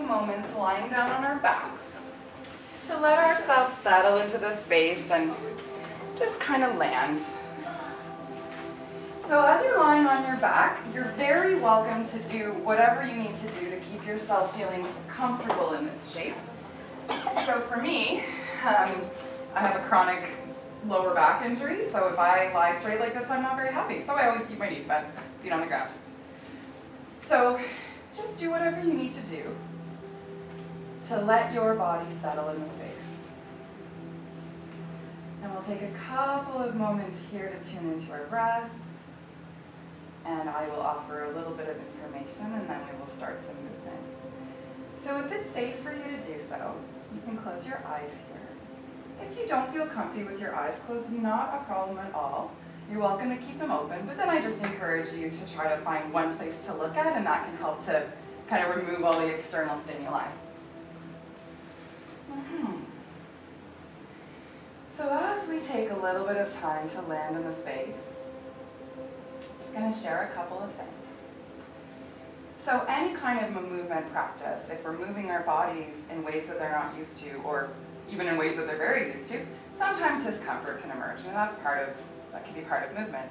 moments lying down on our backs to let ourselves settle into the space and just kind of land. So as you're lying on your back, you're very welcome to do whatever you need to do to keep yourself feeling comfortable in this shape. So for me, I have a chronic lower back injury, so if I lie straight like this, I'm not very happy. So I always keep my knees bent, feet on the ground. So just do whatever you need to do to let your body settle in the space. And we'll take a couple of moments here to tune into our breath. And I will offer a little bit of information, and then we will start some movement. So if it's safe for you to do so, you can close your eyes here. If you don't feel comfy with your eyes closed, not a problem at all. You're welcome to keep them open, but then I just encourage you to try to find one place to look at, and that can help to kind of remove all the external stimuli. So as we take a little bit of time to land in the space, I'm just going to share a couple of things. So any kind of movement practice, if we're moving our bodies in ways that they're not used to, or even in ways that they're very used to, sometimes discomfort can emerge, and that can be part of movement.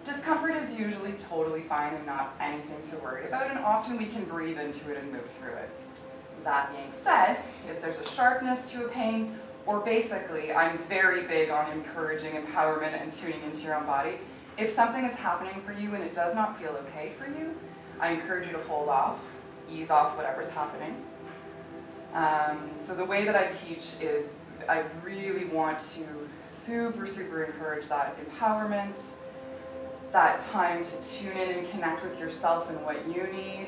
Discomfort is usually totally fine and not anything to worry about, and often we can breathe into it and move through it. That being said, if there's a sharpness to a pain, or basically, I'm very big on encouraging empowerment and tuning into your own body. If something is happening for you and it does not feel okay for you, I encourage you to hold off, ease off whatever's happening. So the way that I teach is I really want to super encourage that empowerment, that time to tune in and connect with yourself and what you need.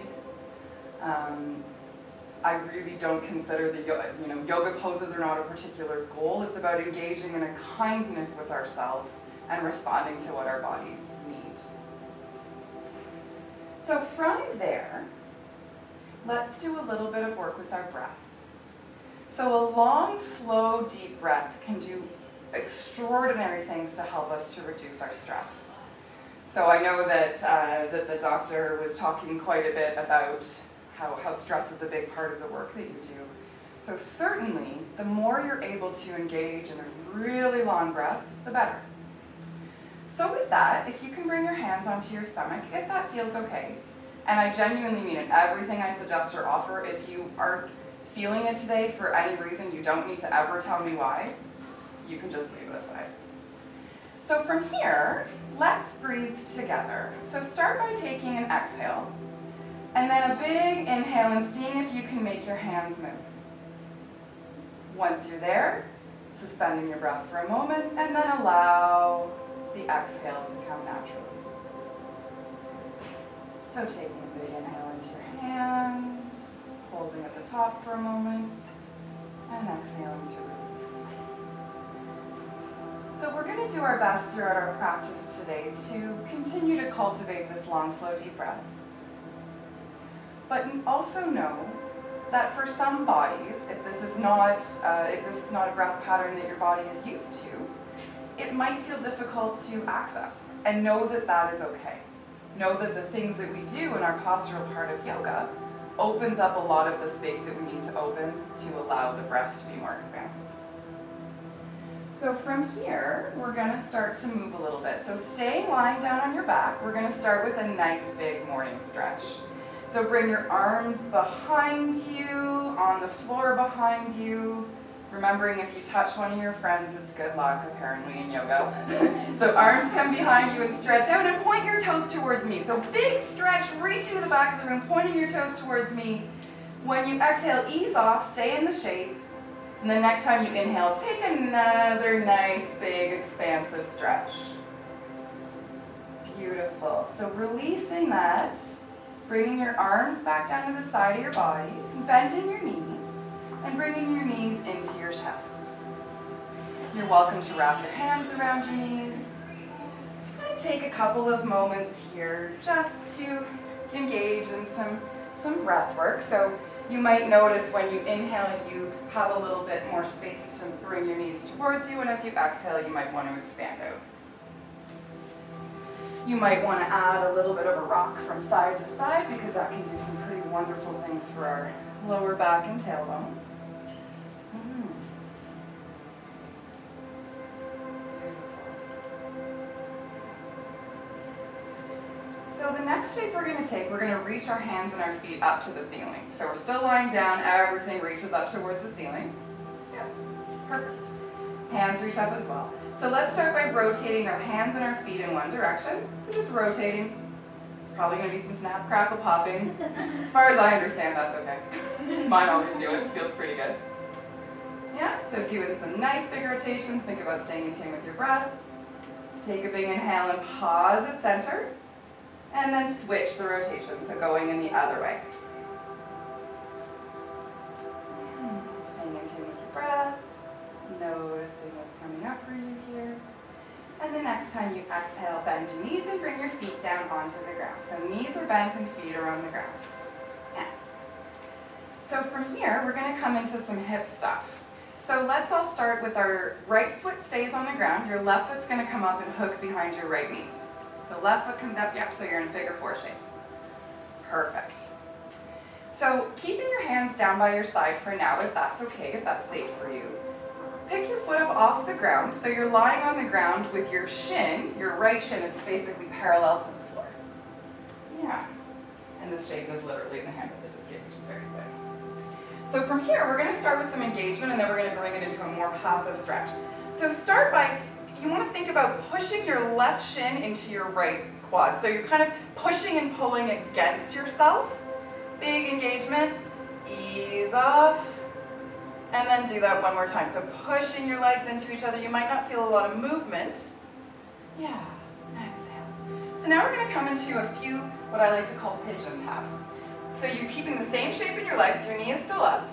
I really don't consider the yoga poses are not a particular goal. It's about engaging in a kindness with ourselves and responding to what our bodies need. So from there, let's do a little bit of work with our breath. So a long, slow, deep breath can do extraordinary things to help us to reduce our stress. So I know that, that the doctor was talking quite a bit about how stress is a big part of the work that you do. So certainly, the more you're able to engage in a really long breath, the better. So with that, if you can bring your hands onto your stomach, if that feels okay, and I genuinely mean it, everything I suggest or offer, if you aren't feeling it today for any reason, you don't need to ever tell me why, you can just leave it aside. So from here, let's breathe together. So start by taking an exhale, and then a big inhale and seeing if you can make your hands move. Once you're there, suspending your breath for a moment, and then allow the exhale to come naturally. So taking a big inhale into your hands, holding at the top for a moment, and exhaling to release. So we're going to do our best throughout our practice today to continue to cultivate this long, slow, deep breath. But also know that for some bodies, if this is not a breath pattern that your body is used to, it might feel difficult to access. And know that that is okay. Know that the things that we do in our postural part of yoga opens up a lot of the space that we need to open to allow the breath to be more expansive. So from here, we're going to start to move a little bit. So staying lying down on your back, we're going to start with a nice big morning stretch. So bring your arms behind you, on the floor behind you. Remembering if you touch one of your friends, it's good luck, apparently, in yoga. So arms come behind you and stretch out and point your toes towards me. So big stretch, reach to the back of the room, pointing your toes towards me. When you exhale, ease off, stay in the shape. And the next time you inhale, take another nice, big, expansive stretch. Beautiful. So releasing that, bringing your arms back down to the side of your bodies, bending your knees, and bringing your knees into your chest. You're welcome to wrap your hands around your knees. And take a couple of moments here just to engage in some breath work. So you might notice when you inhale, you have a little bit more space to bring your knees towards you, and as you exhale, you might want to expand out. You might want to add a little bit of a rock from side to side because that can do some pretty wonderful things for lower back and tailbone. Beautiful. So the next shape we're going to take, we're going to reach our hands and our feet up to the ceiling. So we're still lying down, everything reaches up towards the ceiling. Yeah, perfect. Hands reach up as well. So let's start by rotating our hands and our feet in one direction. So just rotating. There's probably going to be some snap, crackle, popping. As far as I understand, that's okay. Mine always do it. It feels pretty good. Yeah, so doing some nice big rotations. Think about staying in tune with your breath. Take a big inhale and pause at center. And then switch the rotation, so going in the other way. Staying in tune with your breath. Noticing what's coming up for you here. And the next time you exhale, bend your knees and bring your feet down onto the ground. So knees are bent and feet are on the ground. Yeah. So from here, we're going to come into some hip stuff. So let's all start with our right foot stays on the ground. Your left foot's going to come up and hook behind your right knee. So left foot comes up, yep, so you're in figure 4 shape. Perfect. So keeping your hands down by your side for now, if that's okay, if that's safe for you. Pick your foot up off the ground, so you're lying on the ground with your shin, your right shin is basically parallel to the floor. Yeah. And this shape is literally in the hand that I just gave, which is very exciting. So from here, we're going to start with some engagement, and then we're going to bring it into a more passive stretch. So start by, you want to think about pushing your left shin into your right quad. So you're kind of pushing and pulling against yourself. Big engagement, ease off, and then do that one more time. So pushing your legs into each other. You might not feel a lot of movement. Yeah, exhale. So now we're going to come into a few, what I like to call pigeon taps. So you're keeping the same shape in your legs, your knee is still up,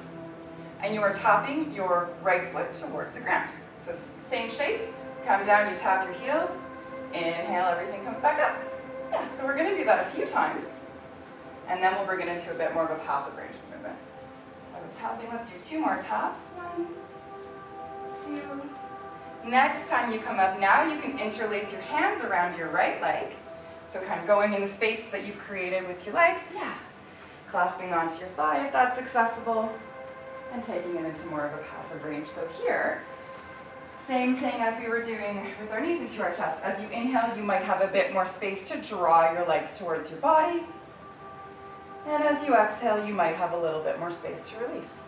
and you are tapping your right foot towards the ground. So same shape, come down, you tap your heel, inhale, everything comes back up. Yeah, so we're going to do that a few times, and then we'll bring it into a bit more of a passive range of movement. So tapping, let's do 2 more taps. 1, 2. Next time you come up, now you can interlace your hands around your right leg. So kind of going in the space that you've created with your legs. Yeah. Clasping onto your thigh if that's accessible, and taking it into more of a passive range. So here, same thing as we were doing with our knees into our chest. As you inhale, you might have a bit more space to draw your legs towards your body. And as you exhale, you might have a little bit more space to release.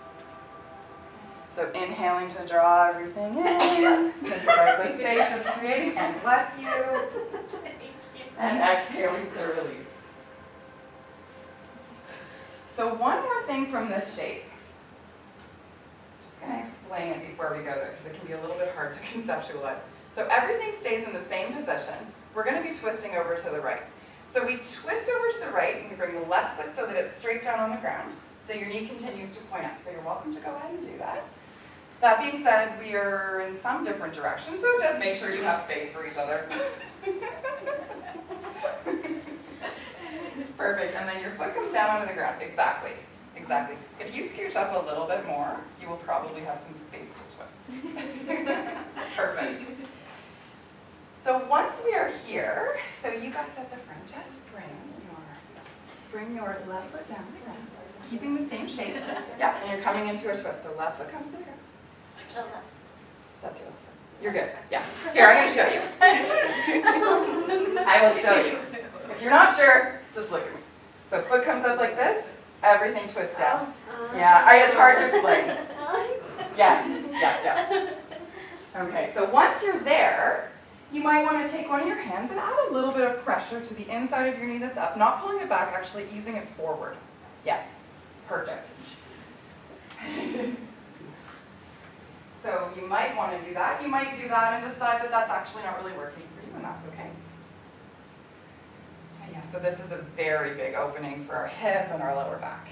So inhaling to draw everything in, the space it's creating, and bless you. And exhaling to release. So one more thing from this shape. Just going to explain it before we go there, because it can be a little bit hard to conceptualize. So everything stays in the same position. We're going to be twisting over to the right. So we twist over to the right, and we bring the left foot so that it's straight down on the ground. So your knee continues to point up. So you're welcome to go ahead and do that. That being said, we are in some different directions, so just make sure you have space for each other. Perfect, and then your foot comes down onto the ground. Exactly, exactly. If you scooch up a little bit more, you will probably have some space to twist. Perfect. So once we are here, so you guys at the front, just bring your left foot down to the ground, keeping the same shape. Yeah, and you're coming into a twist, so left foot comes to the ground. That's your left foot. You're good, yeah. Here, I'm going to show you. I will show you. If you're not sure, just look at me. So foot comes up like this, everything twists down. Yeah, it's hard to explain. Yes. Okay, so once you're there, you might want to take one of your hands and add a little bit of pressure to the inside of your knee that's up, not pulling it back, actually easing it forward. Yes, perfect. So you might want to do that. You might do that and decide that that's actually not really working for you, and that's okay. Yeah, so this is a very big opening for our hip and our lower back.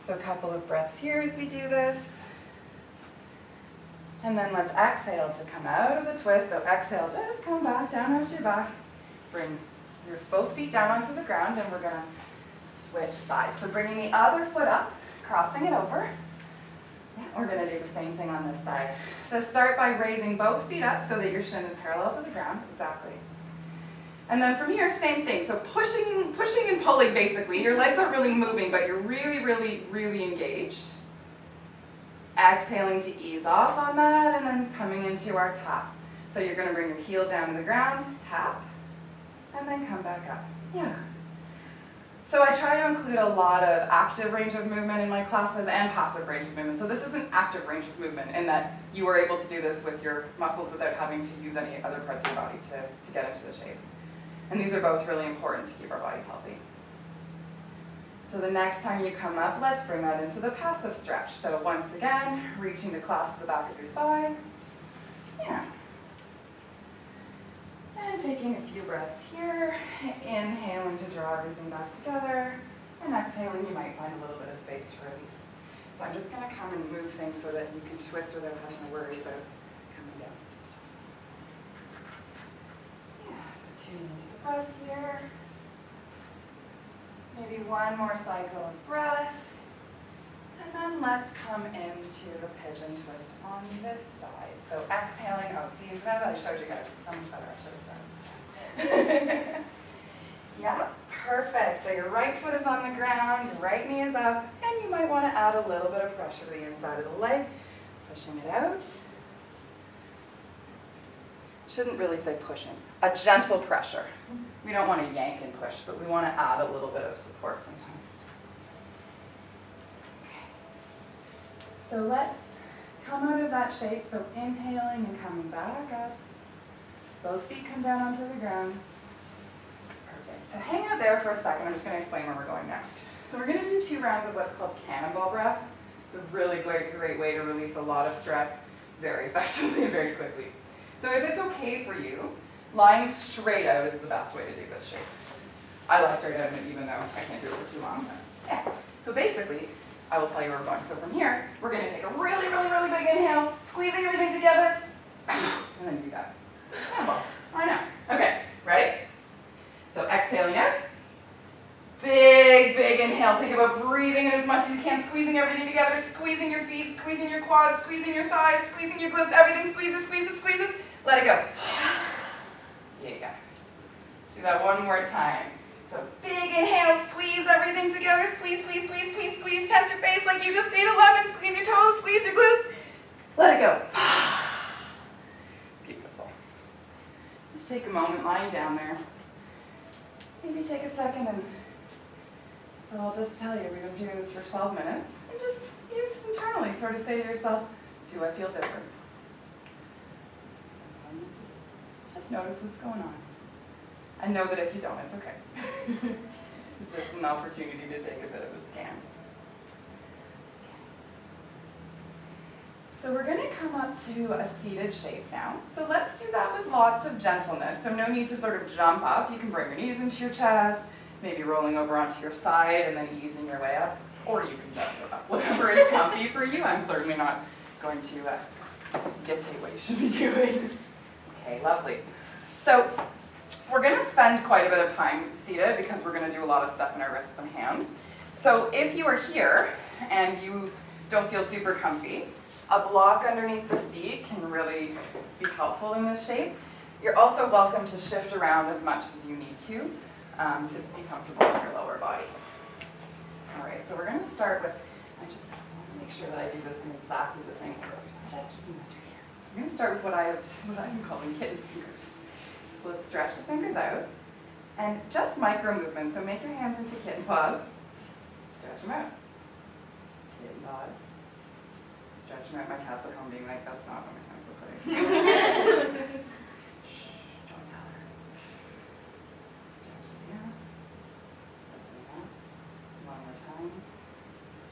So a couple of breaths here as we do this. And then let's exhale to come out of the twist. So exhale, just come back down onto your back. Bring your both feet down onto the ground, and we're going to switch sides. So bringing the other foot up, crossing it over. Yeah, we're going to do the same thing on this side. So start by raising both feet up so that your shin is parallel to the ground. Exactly. And then from here, same thing. So pushing and pulling basically. Your legs aren't really moving, but you're really, really, really engaged. Exhaling to ease off on that, and then coming into our taps. So you're going to bring your heel down to the ground, tap, and then come back up. Yeah. So I try to include a lot of active range of movement in my classes and passive range of movement. So this is an active range of movement in that you are able to do this with your muscles without having to use any other parts of your body to get into the shape. And these are both really important to keep our bodies healthy. So the next time you come up, let's bring that into the passive stretch. So once again, reaching to clasp the back of your thigh. Yeah. And taking a few breaths here, inhaling to draw everything back together, and exhaling, you might find a little bit of space to release. So I'm just going to come and move things so that you can twist without having to worry about coming down. Yeah, so tuning into the breath here. Maybe one more cycle of breath. And then let's come into the pigeon twist on this side. So exhaling, oh, see, now that I showed you guys, it's so much better, I should have started. Yeah, perfect. So your right foot is on the ground, your right knee is up, and you might want to add a little bit of pressure to the inside of the leg, pushing it out. Shouldn't really say pushing, a gentle pressure. We don't want to yank and push, but we want to add a little bit of support sometimes. So let's come out of that shape, so inhaling and coming back up. Both feet come down onto the ground. Perfect. So hang out there for a second. I'm just going to explain where we're going next. So we're going to do 2 rounds of what's called cannonball breath. It's a really great way to release a lot of stress very effectively and very quickly. So if it's okay for you, lying straight out is the best way to do this shape. I lie straight out even though I can't do it for too long. Yeah. So basically, I will tell you where we're going. So from here, we're going to take a really, really, really big inhale, squeezing everything together, and then do that. Cannonball. Why not? Okay, ready? So exhaling out. Big, big inhale. Think about breathing in as much as you can, squeezing everything together, squeezing your feet, squeezing your quads, squeezing your thighs, squeezing your glutes, everything squeezes, squeezes, squeezes. Let it go. Yeah. Let's do that one more time. So big inhale, squeeze everything together, squeeze, squeeze, squeeze, squeeze, squeeze, tense your face like you just ate a lemon, squeeze your toes, squeeze your glutes. Let it go. Beautiful. Just take a moment lying down there. Maybe take a second and so I'll just tell you, we've been doing this for 12 minutes and just use internally, sort of say to yourself, do I feel different? That's all you need to do. Just notice what's going on. And know that if you don't, it's okay. It's just an opportunity to take a bit of a scan. So we're going to come up to a seated shape now. So let's do that with lots of gentleness. So no need to sort of jump up. You can bring your knees into your chest, maybe rolling over onto your side and then easing your way up. Or you can just sit up. Whatever is comfy for you. I'm certainly not going to dictate what you should be doing. Okay, lovely. So we're going to spend quite a bit of time seated because we're going to do a lot of stuff in our wrists and hands. So if you are here and you don't feel super comfy, a block underneath the seat can really be helpful in this shape. You're also welcome to shift around as much as you need to be comfortable in your lower body. All right, so we're going to start with, I just want to make sure that I do this in exactly the same order. So I'm just keeping this right here. I'm going to start with what I'm calling kitten fingers. So let's stretch the fingers out and just micro movements. So make your hands into kitten paws. Stretch them out. Kitten paws. Stretch them out. My cats will come being like, that's not what my hands look like. Shh, don't tell her. Stretch it down. Open it up. One more time.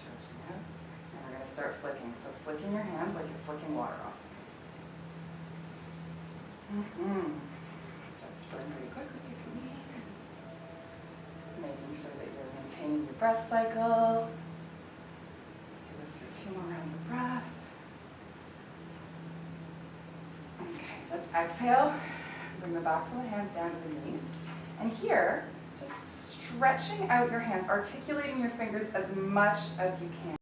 Stretch it out. And we're going to start flicking. So flicking your hands like you're flicking water off. Start spreading pretty quickly if you need. Making sure that you're maintaining your breath cycle. Do this for 2 more rounds of breath. Okay, let's exhale. Bring the backs of the hands down to the knees. And here, just stretching out your hands, articulating your fingers as much as you can.